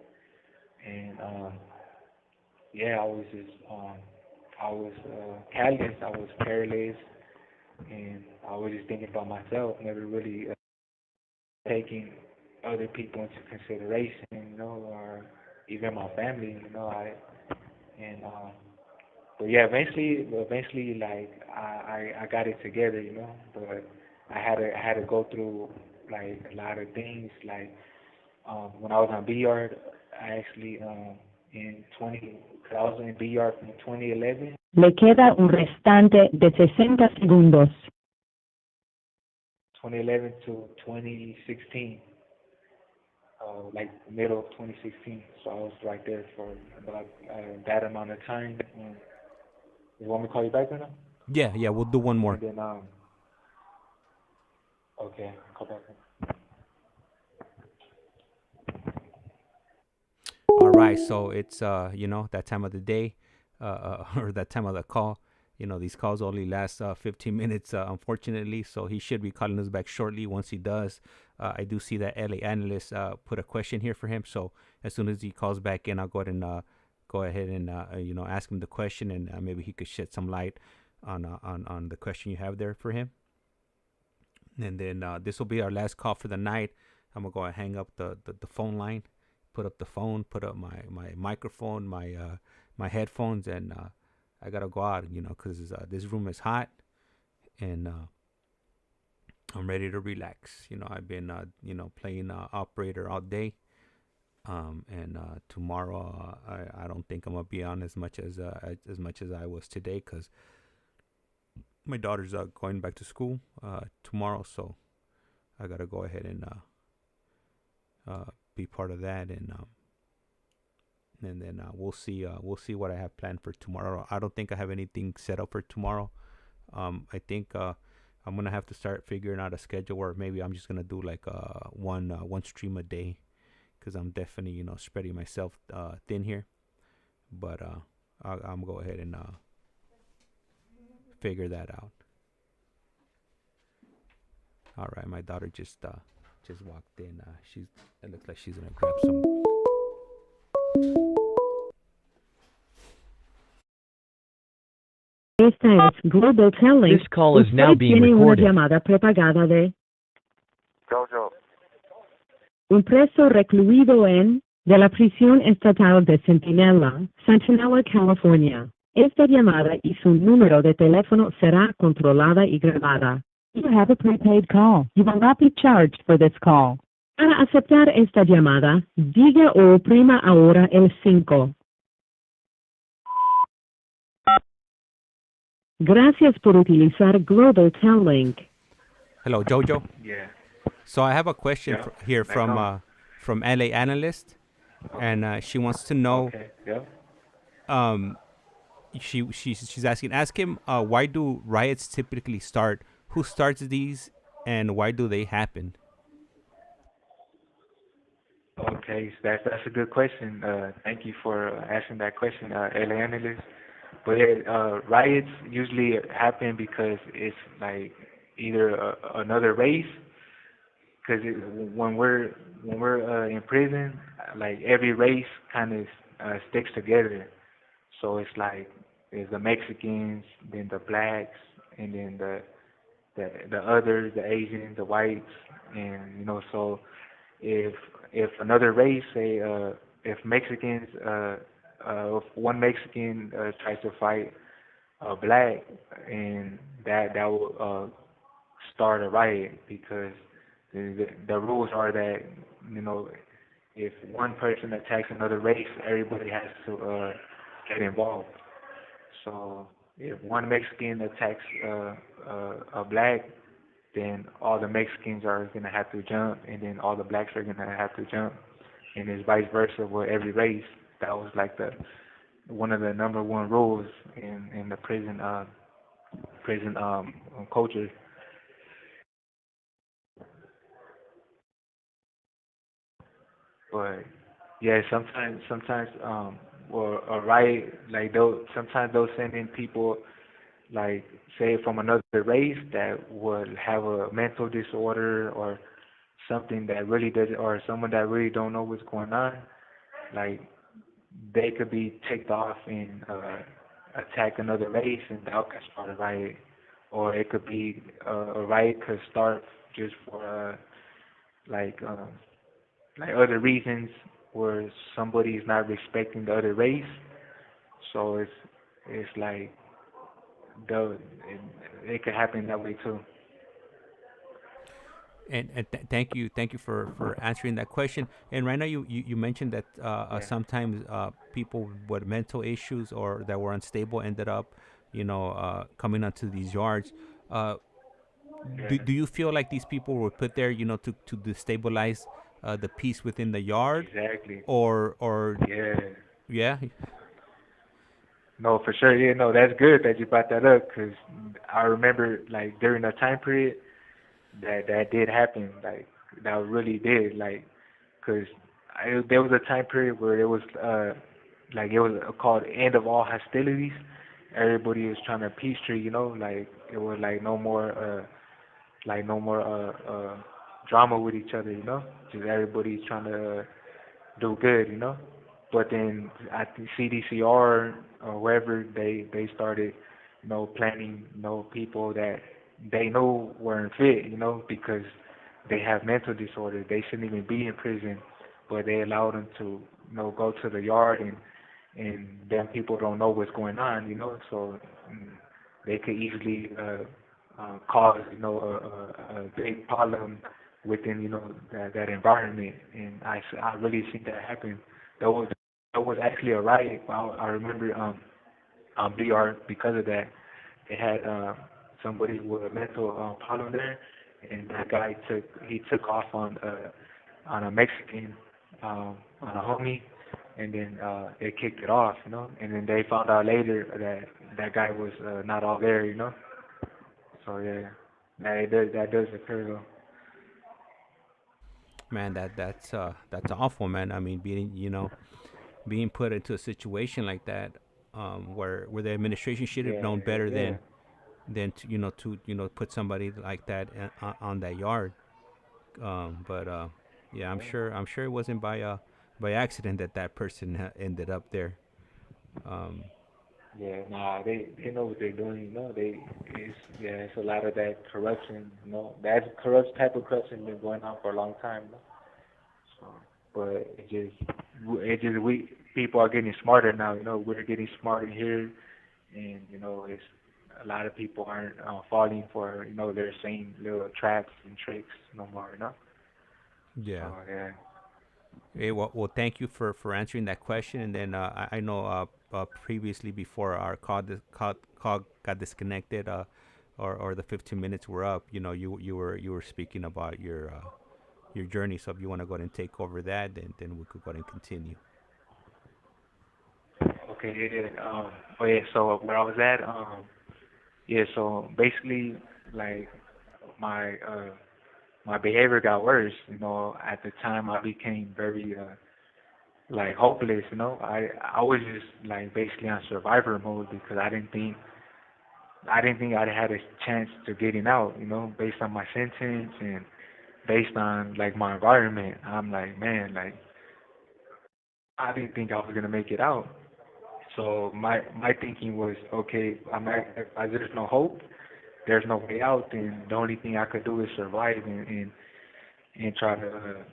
and I was callous, I was careless, and I was just thinking about myself, never really taking other people into consideration, or even my family, but yeah, eventually, like I got it together, but I had to go through like a lot of things, like when I was on BR, I actually in 'cause I was in BR from 2011. Le queda un restante de 60 segundos. 2011 to 2016, like middle of 2016. So I was right there for about that amount of time. You want me to call you back right now? Yeah, we'll do one more. And then, okay, call back. All right, so it's that time of the day, or that time of the call. These calls only last 15 minutes, unfortunately. So he should be calling us back shortly. Once he does, I do see that LA analyst put a question here for him. So as soon as he calls back in, I'll go ahead and ask him the question, and maybe he could shed some light on the question you have there for him. And then this will be our last call for the night. I'm gonna go and hang up the phone line, put up the phone, put up my microphone, my headphones, and I gotta go out, because this room is hot, and I'm ready to relax. I've been playing operator all day, and tomorrow I don't think I'm gonna be on as much as I was today, because my daughter's going back to school tomorrow, so I gotta go ahead and be part of that, and then we'll see what I have planned for tomorrow. I don't think I have anything set up for tomorrow. I think I'm gonna have to start figuring out a schedule where maybe I'm just gonna do like one stream a day, because I'm definitely spreading myself thin here. But I'm gonna go ahead and figure that out. All right, my daughter just just walked in. She's It looks like she's gonna grab some. Esta es Global Telling. This call is now Usted being tiene una recorded. llamada prepagada de Jojo. un preso recluido de la prisión estatal de Centinela, California. Esta llamada y su número de teléfono será controlada y grabada. You have a prepaid call. You will not be charged for this call. Para aceptar esta llamada, diga o oprima ahora el 5. Gracias por utilizar Global Telling. Hello, Jojo. Yeah. So I have a question Yeah. here Back on. from LA Analyst, and she wants to know. Okay. Yeah. She's asking, ask him, why do riots typically start? Who starts these, and why do they happen? Okay, so that's a good question. Thank you for asking that question, LA Analyst. But riots usually happen because it's like either another race. Because when we're in prison, like every race kind of sticks together. So it's like there's the Mexicans, then the blacks, and then the others, the Asians, the whites, and so if another race, say if Mexicans, if one Mexican tries to fight a black, and that will start a riot because the rules are that if one person attacks another race, everybody has to get involved. So if one Mexican attacks a black, then all the Mexicans are gonna have to jump, and then all the blacks are gonna have to jump, and it's vice versa with every race. That was like the one of the number one rules in the prison culture. But yeah, sometimes or a riot like they'll send in people like say from another race that would have a mental disorder or something that really does or someone that really don't know what's going on, like they could be ticked off and attack another race and that could start a riot. Or it could be a riot could start just for like like other reasons where somebody is not respecting the other race. So it's like the it could happen that way too. And thank you for answering that question. And right now, you mentioned that Yeah. sometimes people with mental issues or that were unstable ended up, coming onto these yards. Uh, Yeah. do you feel like these people were put there, to destabilize the peace within the yard, Exactly. or Yeah. yeah? No, for sure. Yeah, no, that's good that you brought that up because I remember like during the time period that did happen. Like that really did. Like because there was a time period where it was like it was called end of all hostilities. Everybody was trying to peace treat. Like it was like no more drama with each other. Just everybody's trying to do good. But then at the CDCR or wherever they started, planning, people that they know weren't fit, because they have mental disorders. They shouldn't even be in prison, but they allowed them to, go to the yard and then people don't know what's going on, so they could easily cause, a big problem within, that environment. And I really see that happen. There was there was actually a riot. I remember BR because of that. They had somebody with a mental problem there, and that guy took off on a Mexican on a homie, and then they kicked it off, and then they found out later that guy was not all there. So yeah, that does occur though. Man, that's awful, man. I mean, being put into a situation like that, where the administration should have Yeah, known better yeah, than to put somebody like that on that yard. But yeah, I'm sure it wasn't by accident that that person ended up there. Um, Yeah, nah, they know what they're doing. You know, it's a lot of that corruption. You know, that corrupt type of corruption been going on for a long time. You know? So, but we people are getting smarter now. You know, we're getting smarter here, and you know, it's a lot of people aren't falling for their same little traps and tricks no more. You know, so yeah. yeah. Hey, well, thank you for answering that question. And then I know previously before our call got disconnected, or the 15 minutes were up. You were speaking about your journey. So if you want to go ahead and take over that, then we could go ahead and continue. Okay, yeah. Oh yeah. So where I was at, yeah. So basically, like my my behavior got worse. You know, at the time I became very like hopeless. You know, I was just like basically on survivor mode because I didn't think I'd had a chance to getting out. You know, based on my sentence and based on like my environment. I'm like, man, like I didn't think I was gonna make it out. So my thinking was, okay, if there's no hope, there's no way out, then the only thing I could do is survive and try to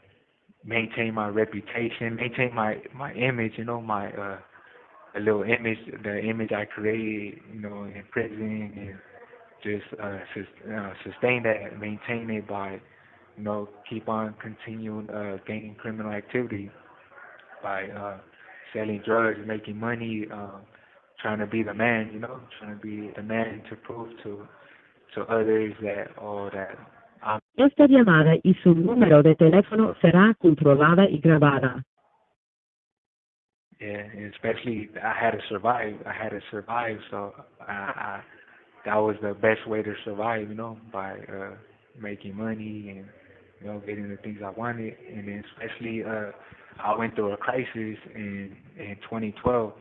maintain my reputation, maintain my image, my a little image, the image I created, in prison, and just sustain that, maintain it by, keep on continuing gaining criminal activity by selling drugs, making money, trying to be the man, trying to be the man to prove to others that that I'm. Esta llamada y su número de teléfono será controlada y grabada. Yeah, and especially I had to survive. I had to survive, so that was the best way to survive, by making money and getting the things I wanted. And then especially I went through a crisis in 2012.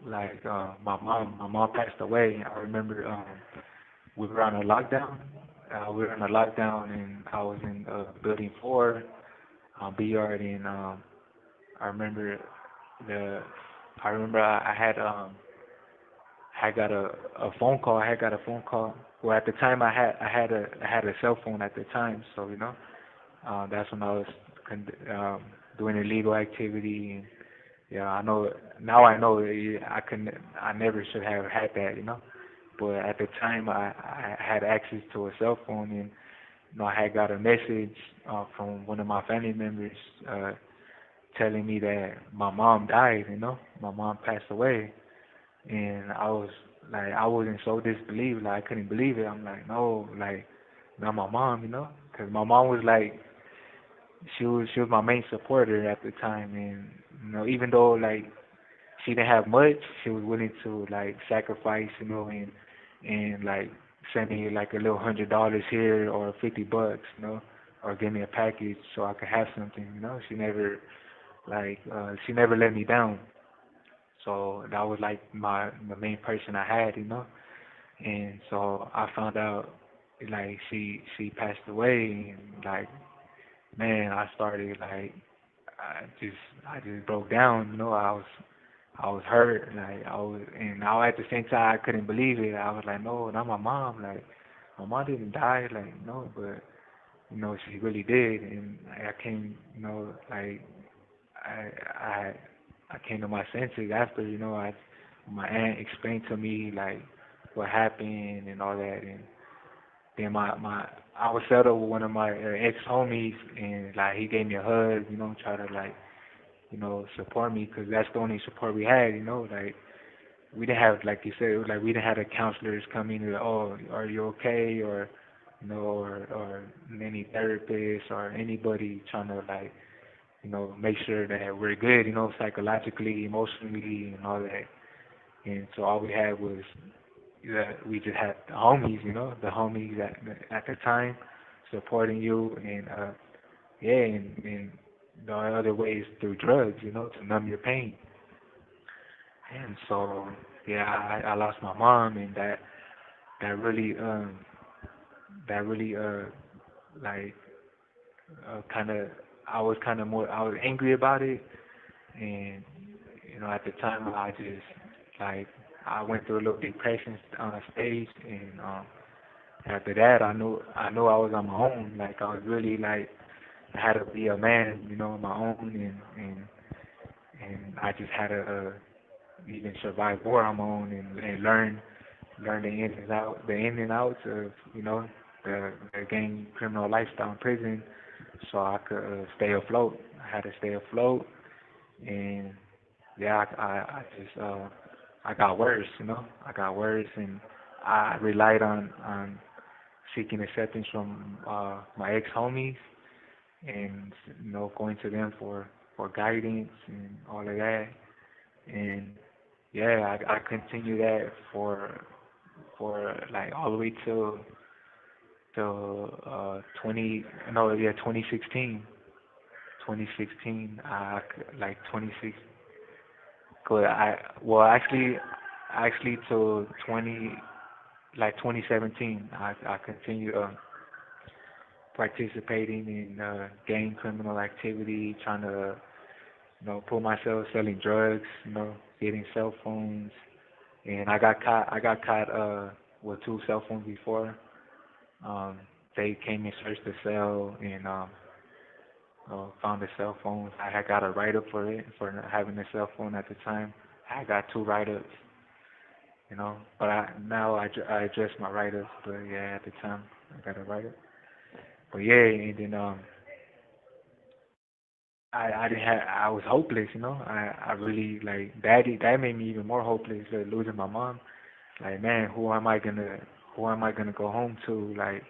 Like my mom passed away. I remember we were on a lockdown. We were on a lockdown, and I was in building 4, B yard, and I remember the I remember I had got a phone call. I had got a phone call. Well, at the time I had a cell phone at the time, so that's when I was doing illegal activity. And yeah, I know now. I know I never should have had that, But at the time, I had access to a cell phone, and I had got a message from one of my family members telling me that my mom died. My mom passed away, and I was in so disbelief, like I couldn't believe it. I'm like, no, like not my mom, because my mom was like, she was my main supporter at the time, and even though like she didn't have much, she was willing to like sacrifice, and like send me like a little $100 here or $50, or give me a package so I could have something, she never let me down. So that was like the main person I had, And so I found out like she passed away, and like man, I started like I just broke down, I was hurt, like and now at the same time I couldn't believe it. I was like, no, not my mom, like my mom didn't die, like no, but she really did, and I came, like I I I came to my senses after, my aunt explained to me like what happened and all that, and then my I was settled with one of my ex homies, and like he gave me a hug, try to like support me, because that's the only support we had, like we didn't have, like you said, it was like we didn't have the counselors come in and, oh, are you okay, or or any therapists or anybody trying to like make sure that we're good, psychologically, emotionally, and all that. And so all we had was that we just had the homies, the homies at the time supporting you, and yeah, and the other ways through drugs, to numb your pain. And so yeah, I lost my mom, and that really like I was kind of more, I was angry about it, and at the time I just like I went through a little depression on a stage, and after that I knew I was on my own. Like I was really like I had to be a man, on my own, and I just had to even survive war on my own and learn the ins and outs of the gang criminal lifestyle in prison, so I could stay afloat. I had to stay afloat, and yeah, I just I got worse, I got worse, and I relied on seeking acceptance from my ex homies, and going to them for guidance and all of that, and yeah, I continued that for like all the way till 2016. 2016, like 26. Well, actually till 2017, I continued participating in gang criminal activity, trying to put myself selling drugs, getting cell phones, and I got caught. I got caught with 2 cell phones before. They came and searched the cell and found the cell phones. I had got a write up for it for having a cell phone at the time. I got 2 write-ups, but now I address my write-ups. But yeah, at the time I got a write-up. But yeah, and then I didn't have, I was hopeless. I really like that made me even more hopeless, losing my mom. Like, man, who am I gonna go home to? Like,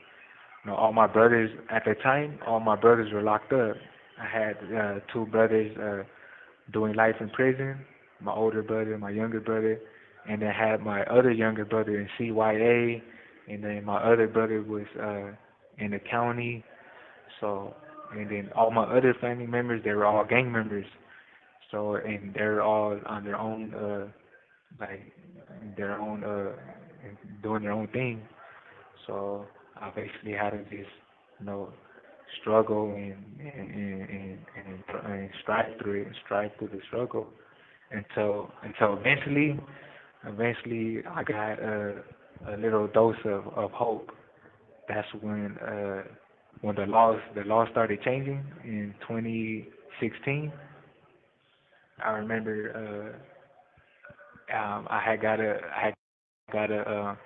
all my brothers at the time, all my brothers were locked up. I had 2 brothers doing life in prison. My older brother, my younger brother, and then had my other younger brother in CYA, and then my other brother was in the county. So, and then all my other family members, they were all gang members. So, and they're all on their own, like their own, doing their own thing. So I basically had to just, you know, struggle and strive through it, and strive through the struggle until eventually I got a little dose of hope. That's when the law started changing in 2016. I remember I had got a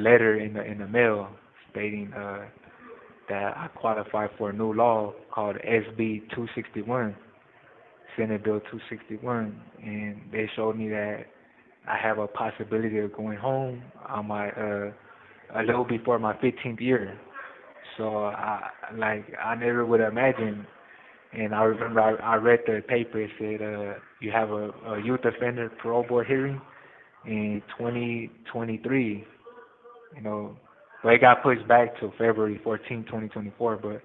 letter in the mail stating that I qualified for a new law called SB261, Senate Bill 261, and they showed me that I have a possibility of going home on my a little before my 15th year. So I never would imagine. And I remember I read the paper. It said you have a youth offender parole board hearing in 2023. You know, but it got pushed back to February 14, 2024. But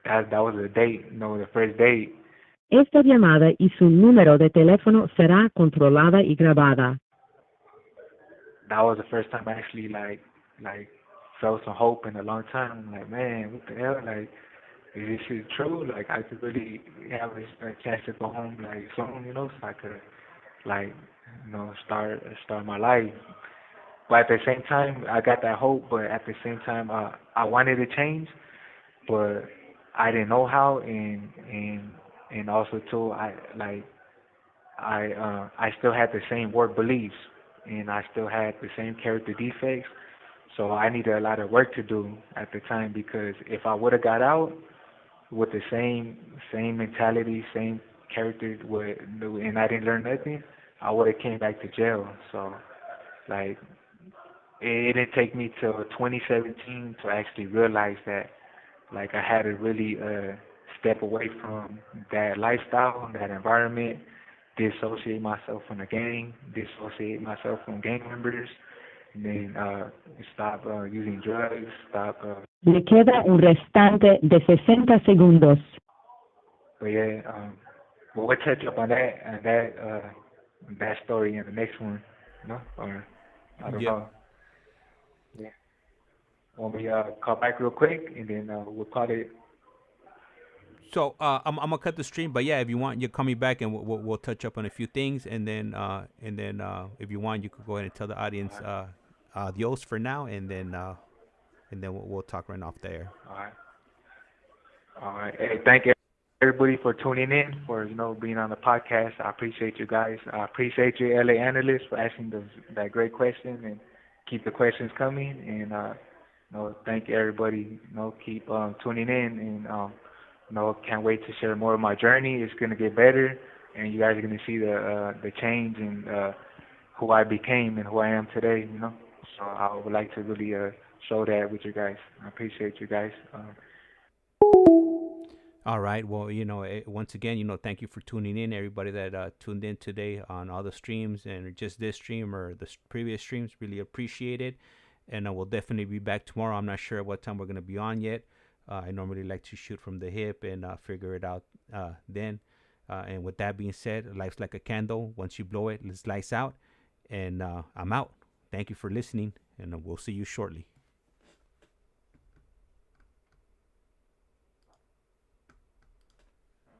that was the date. You know, the first date. Esta llamada y su número de teléfono será controlada y grabada. That was the first time I actually like felt some hope in a long time. I'm like, man, what the hell? Like, is this shit true? Like, I could really have a chance to go home like soon, so I could like, start my life. But at the same time, I got that hope. But at the same time, I wanted to change, but I didn't know how, and also too, I still had the same work beliefs, and I still had the same character defects. So I needed a lot of work to do at the time, because if I would have got out with the same mentality, same character, and I didn't learn nothing, I would have came back to jail. So like it didn't take me till 2017 to actually realize that like I had to really step away from that lifestyle, that environment, dissociate myself from the gang, dissociate myself from gang members, and then stop using drugs, stop. Le queda un restante de 60 segundos. But yeah, we'll touch up on that story in the next one, or I don't know. Yeah. Want me call back real quick, and then we'll call it So I'm gonna cut the stream, but yeah, if you want, you call me back and we'll touch up on a few things, and then if you want, you could go ahead and tell the audience adios for now, and then we'll talk right off the air. All right. All right. Hey, thank everybody for tuning in, for being on the podcast. I appreciate you guys. I appreciate you, LA analysts, for asking that great question, and keep the questions coming. And thank everybody. Keep tuning in, and can't wait to share more of my journey. It's gonna get better, and you guys are gonna see the change in who I became and who I am today. So I would like to really show that with you guys. I appreciate you guys. All right. Well, once again, thank you for tuning in, everybody that tuned in today on all the streams and just this stream or the previous streams. Really appreciate it. And we'll definitely be back tomorrow. I'm not sure what time we're going to be on yet. I normally like to shoot from the hip and figure it out then. And with that being said, life's like a candle. Once you blow it, it's lights out. And I'm out. Thank you for listening, and we'll see you shortly.